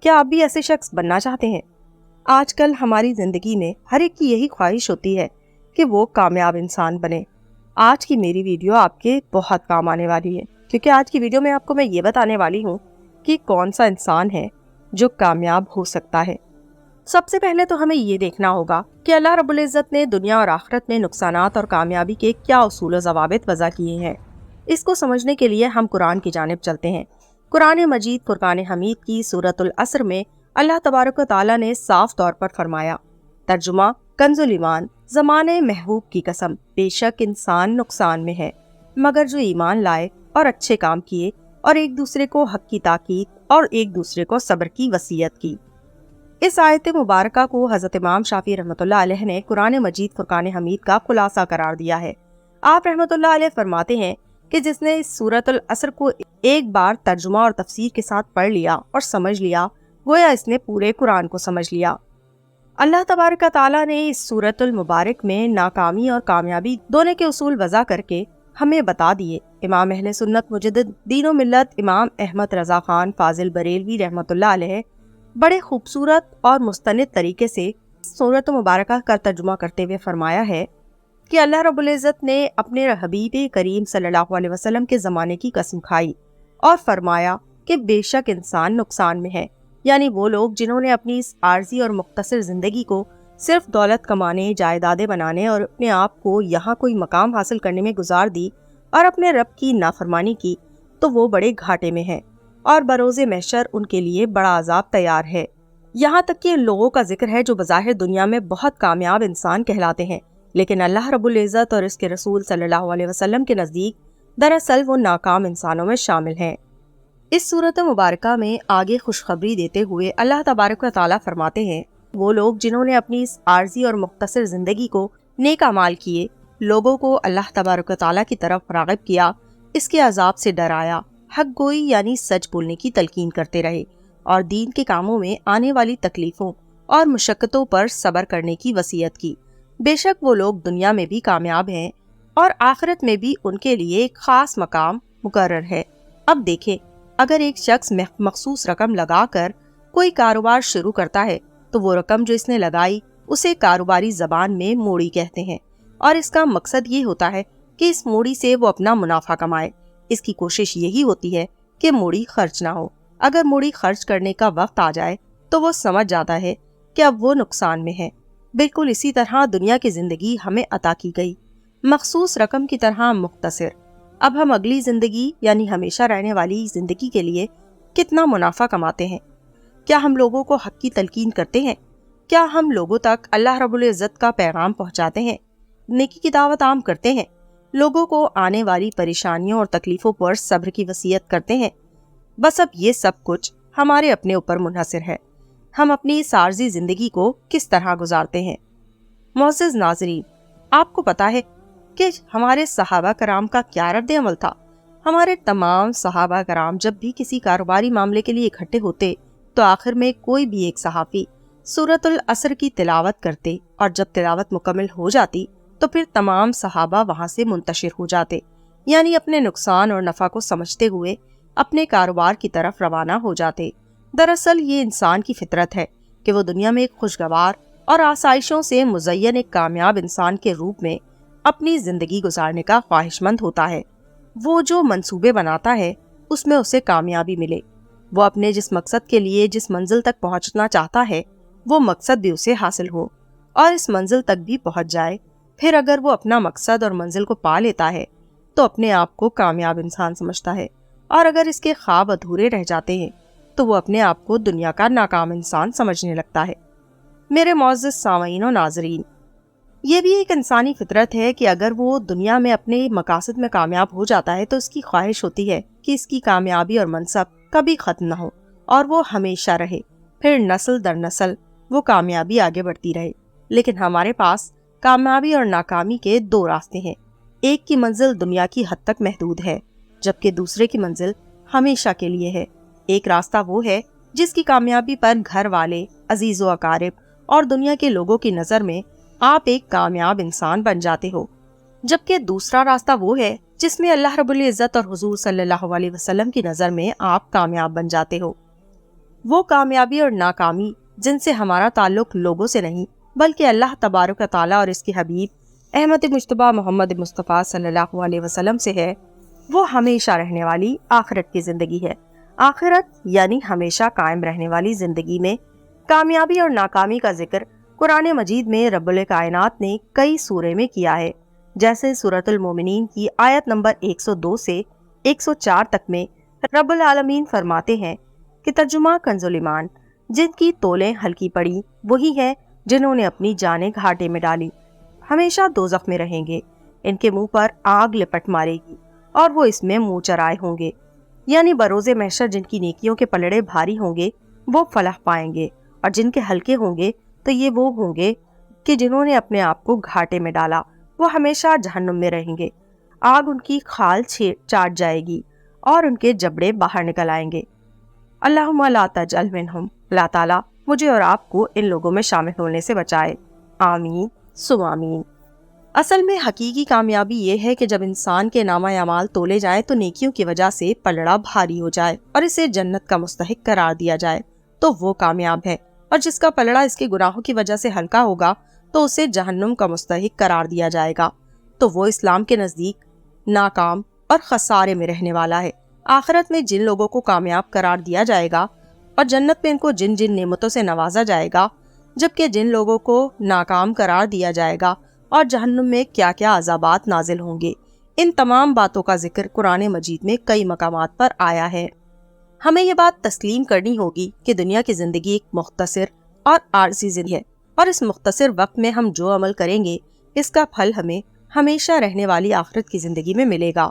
کیا آپ بھی ایسے شخص بننا چاہتے ہیں؟ آج کل ہماری زندگی میں ہر ایک کی یہی خواہش ہوتی ہے کہ وہ کامیاب انسان بنے۔ آج کی میری ویڈیو آپ کے بہت کام آنے والی ہے، کیونکہ آج کی ویڈیو میں آپ کو میں یہ بتانے والی ہوں کہ کون سا انسان ہے جو کامیاب ہو سکتا ہے۔ سب سے پہلے تو ہمیں یہ دیکھنا ہوگا کہ اللہ رب العزت نے دنیا اور آخرت میں نقصانات اور کامیابی کے کیا اصول و ضوابط وضع کیے ہیں۔ اس کو سمجھنے کے لیے ہم قرآن کی جانب چلتے ہیں۔ قرآن مجید فرقان حمید کی سورۃ العصر میں اللہ تبارک و تعالیٰ نے صاف طور پر فرمایا، ترجمہ کنز الایمان، زمانے محبوب کی قسم، بے شک انسان نقصان میں ہے مگر جو ایمان لائے اور اچھے کام کیے اور ایک دوسرے کو حق کی تاکید اور ایک دوسرے کو صبر کی وصیت کی۔ اس آیت مبارکہ کو حضرت امام شافعی رحمۃ اللہ علیہ نے قرآن مجید فرقان حمید کا خلاصہ قرار دیا ہے۔ آپ رحمۃ اللہ علیہ فرماتے ہیں کہ جس نے اس سورۃ العصر کو ایک بار ترجمہ اور تفسیر کے ساتھ پڑھ لیا اور سمجھ لیا، گویا اس نے پورے قرآن کو سمجھ لیا۔ اللہ تبارک تعالیٰ نے اس سورۃ المبارک میں ناکامی اور کامیابی دونوں کے اصول وضع کر کے ہمیں بتا دیے۔ امام اہل سنت مجدد دین و ملت امام احمد رضا خان فاضل بریلوی رحمۃ اللہ علیہ بڑے خوبصورت اور مستند طریقے سے سورۃ مبارکہ کا ترجمہ کرتے ہوئے فرمایا ہے کہ اللہ رب العزت نے اپنے حبیب کریم صلی اللہ علیہ وسلم کے زمانے کی قسم کھائی اور فرمایا کہ بے شک انسان نقصان میں ہے، یعنی وہ لوگ جنہوں نے اپنی اس عارضی اور مختصر زندگی کو صرف دولت کمانے، جائیدادیں بنانے اور اپنے آپ کو یہاں کوئی مقام حاصل کرنے میں گزار دی اور اپنے رب کی نافرمانی کی، تو وہ بڑے گھاٹے میں ہیں اور بروز محشر ان کے لیے بڑا عذاب تیار ہے۔ یہاں تک کہ ان لوگوں کا ذکر ہے جو بظاہر دنیا میں بہت کامیاب انسان کہلاتے ہیں، لیکن اللہ رب العزت اور اس کے رسول صلی اللہ علیہ وسلم کے نزدیک دراصل وہ ناکام انسانوں میں شامل ہیں۔ اس سورۃ مبارکہ میں آگے خوشخبری دیتے ہوئے اللہ تبارک و تعالیٰ فرماتے ہیں، وہ لوگ جنہوں نے اپنی اس عارضی اور مختصر زندگی کو نیک اعمال کیے، لوگوں کو اللہ تبارک و تعالیٰ کی طرف راغب کیا، اس کے عذاب سے ڈرایا، حق گوئی یعنی سچ بولنے کی تلقین کرتے رہے اور دین کے کاموں میں آنے والی تکلیفوں اور مشقتوں پر صبر کرنے کی وصیت کی، بے شک وہ لوگ دنیا میں بھی کامیاب ہیں اور آخرت میں بھی ان کے لیے ایک خاص مقام مقرر ہے۔ اب دیکھیں، اگر ایک شخص مخصوص رقم لگا کر کوئی کاروبار شروع کرتا ہے تو وہ رقم جو اس نے لگائی اسے کاروباری زبان میں موڑی کہتے ہیں، اور اس کا مقصد یہ ہوتا ہے کہ اس موڑی سے وہ اپنا منافع کمائے۔ اس کی کوشش یہی ہوتی ہے کہ موڑی خرچ نہ ہو۔ اگر موڑی خرچ کرنے کا وقت آ جائے تو وہ سمجھ جاتا ہے کہ اب وہ نقصان میں ہے۔ بالکل اسی طرح دنیا کی زندگی ہمیں عطا کی گئی، مخصوص رقم کی طرح مختصر۔ اب ہم اگلی زندگی یعنی ہمیشہ رہنے والی زندگی کے لیے کتنا منافع کماتے ہیں؟ کیا ہم لوگوں کو حق کی تلقین کرتے ہیں؟ کیا ہم لوگوں تک اللہ رب العزت کا پیغام پہنچاتے ہیں؟ نیکی کی دعوت عام کرتے ہیں؟ لوگوں کو آنے والی پریشانیوں اور تکلیفوں پر صبر کی وصیت کرتے ہیں؟ بس اب یہ سب کچھ ہمارے اپنے اوپر منحصر ہے، ہم اپنی اس عارضی زندگی کو کس طرح گزارتے ہیں۔ معزز ناظرین، آپ کو پتا ہے کہ ہمارے صحابہ کرام کا کیا رد عمل تھا؟ ہمارے تمام صحابہ کرام جب بھی کسی کاروباری معاملے کے لیے اکٹھے ہوتے تو آخر میں کوئی بھی ایک صحافی سورۃ العصر کی تلاوت کرتے، اور جب تلاوت مکمل ہو جاتی تو پھر تمام صحابہ وہاں سے منتشر ہو جاتے، یعنی اپنے نقصان اور نفع کو سمجھتے ہوئے اپنے کاروبار کی طرف روانہ ہو جاتے۔ دراصل یہ انسان کی فطرت ہے کہ وہ دنیا میں ایک خوشگوار اور آسائشوں سے مزین ایک کامیاب انسان کے روپ میں اپنی زندگی گزارنے کا خواہش مند ہوتا ہے۔ وہ جو منصوبے بناتا ہے اس میں اسے کامیابی ملے، وہ اپنے جس مقصد کے لیے جس منزل تک پہنچنا چاہتا ہے وہ مقصد بھی اسے حاصل ہو اور اس منزل تک بھی پہنچ جائے۔ پھر اگر وہ اپنا مقصد اور منزل کو پا لیتا ہے تو اپنے آپ کو کامیاب انسان سمجھتا ہے، اور اگر اس کے خواب ادھورے رہ جاتے ہیں تو وہ اپنے آپ کو دنیا کا ناکام انسان سمجھنے لگتا ہے۔ میرے معزز سامعین و ناظرین، یہ بھی ایک انسانی فطرت ہے کہ اگر وہ دنیا میں اپنے مقاصد میں کامیاب ہو جاتا ہے تو اس کی خواہش ہوتی ہے کہ اس کی کامیابی اور منصب کبھی ختم نہ ہو اور وہ ہمیشہ رہے، پھر نسل در نسل وہ کامیابی آگے بڑھتی رہے۔ لیکن ہمارے پاس کامیابی اور ناکامی کے دو راستے ہیں۔ ایک کی منزل دنیا کی حد تک محدود ہے، جبکہ دوسرے کی منزل ہمیشہ کے لیے ہے۔ ایک راستہ وہ ہے جس کی کامیابی پر گھر والے، عزیز و اقارب اور دنیا کے لوگوں کی نظر میں آپ ایک کامیاب انسان بن جاتے ہو، جبکہ دوسرا راستہ وہ ہے جس میں اللہ رب العزت اور حضور صلی اللہ علیہ وسلم کی نظر میں آپ کامیاب بن جاتے ہو۔ وہ کامیابی اور ناکامی جن سے ہمارا تعلق لوگوں سے نہیں بلکہ اللہ تبارک و تعالیٰ اور اس کے حبیب احمد مجتبیٰ محمد مصطفیٰ صلی اللہ علیہ وسلم سے ہے، وہ ہمیشہ رہنے والی آخرت کی زندگی ہے۔ آخرت یعنی ہمیشہ قائم رہنے والی زندگی میں کامیابی اور ناکامی کا ذکر قرآن مجید میں رب الکائنات نے کئی سورے میں کیا ہے، جیسے سورۃ المومنین کی آیت نمبر 102 سے 104 تک میں رب العالمین فرماتے ہیں کہ ترجمہ کنز الایمان، جن کی تولیں ہلکی پڑی وہی ہے جنہوں نے اپنی جانیں گھاٹے میں ڈالی، ہمیشہ دوزخ میں رہیں گے، ان کے منہ پر آگ لپٹ مارے گی اور وہ اس میں منہ چرائے ہوں گے، یعنی بروز محشر جن کی نیکیوں کے پلڑے بھاری ہوں گے وہ فلاح پائیں گے، اور جن کے ہلکے ہوں گے تو یہ وہ ہوں گے کہ جنہوں نے اپنے آپ کو گھاٹے میں ڈالا، وہ ہمیشہ جہنم میں رہیں گے، آگ ان کی کھال چاٹ جائے گی اور ان کے جبڑے باہر نکل آئیں گے۔ اللہم لا تجعل منہم، اللہ تعالیٰ مجھے اور آپ کو ان لوگوں میں شامل ہونے سے بچائے، آمین ثم آمین۔ اصل میں حقیقی کامیابی یہ ہے کہ جب انسان کے نامہ اعمال تولے جائے تو نیکیوں کی وجہ سے پلڑا بھاری ہو جائے اور اسے جنت کا مستحق قرار دیا جائے تو وہ کامیاب ہے، اور جس کا پلڑا اس کے گناہوں کی وجہ سے ہلکا ہوگا تو اسے جہنم کا مستحق قرار دیا جائے گا، تو وہ اسلام کے نزدیک ناکام اور خسارے میں رہنے والا ہے۔ آخرت میں جن لوگوں کو کامیاب قرار دیا جائے گا اور جنت میں ان کو جن جن نعمتوں سے نوازا جائے گا، جبکہ جن لوگوں کو ناکام قرار دیا جائے گا اور جہنم میں کیا کیا عذابات نازل ہوں گے، ان تمام باتوں کا ذکر قرآن مجید میں کئی مقامات پر آیا ہے۔ ہمیں یہ بات تسلیم کرنی ہوگی کہ دنیا کی زندگی ایک مختصر اور عارضی زندگی ہے، اور اس مختصر وقت میں ہم جو عمل کریں گے اس کا پھل ہمیں ہمیشہ رہنے والی آخرت کی زندگی میں ملے گا۔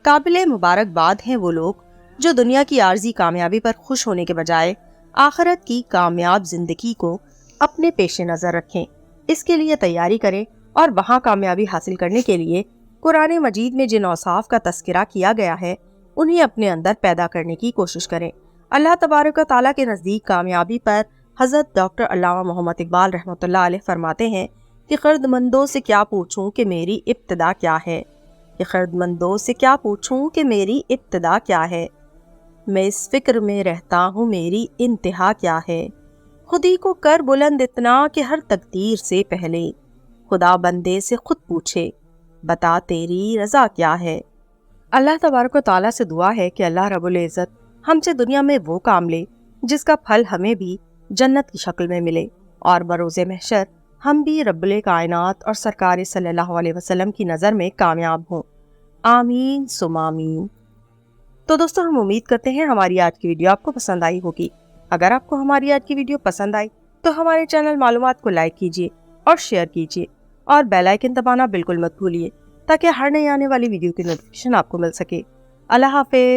قابل مبارکباد ہیں وہ لوگ جو دنیا کی عارضی کامیابی پر خوش ہونے کے بجائے آخرت کی کامیاب زندگی کو اپنے پیش نظر رکھیں، اس کے لیے تیاری کریں اور وہاں کامیابی حاصل کرنے کے لیے قرآن مجید میں جن اوصاف کا تذکرہ کیا گیا ہے انہیں اپنے اندر پیدا کرنے کی کوشش کریں۔ اللہ تبارک و تعالیٰ کے نزدیک کامیابی پر حضرت ڈاکٹر علامہ محمد اقبال رحمۃ اللہ علیہ فرماتے ہیں کہ خرد مندوں سے کیا پوچھوں کہ میری ابتدا کیا ہے، کہ خرد مندوں سے کیا پوچھوں کہ میری ابتدا کیا ہے، میں اس فکر میں رہتا ہوں میری انتہا کیا ہے، خودی کو کر بلند اتنا کہ ہر تقدیر سے پہلے خدا بندے سے خود پوچھے بتا تیری رضا کیا ہے۔ اللہ تبارک و تعالیٰ سے دعا ہے کہ اللہ رب العزت ہم سے دنیا میں وہ کام لے جس کا پھل ہمیں بھی جنت کی شکل میں ملے، اور بروز محشر ہم بھی رب الکائنات اور سرکار صلی اللہ علیہ وسلم کی نظر میں کامیاب ہوں، آمین ثم آمین۔ تو دوستو ہم امید کرتے ہیں ہماری آج کی ویڈیو آپ کو پسند آئی ہوگی۔ اگر آپ کو ہماری آج کی ویڈیو پسند آئی تو ہمارے چینل معلومات کو لائک کیجیے اور شیئر کیجیے، اور بیل آئیکن دبانا بالکل مت بھولیے تاکہ ہر نئی آنے والی ویڈیو کی نوٹیفیکیشن آپ کو مل سکے۔ اللہ حافظ۔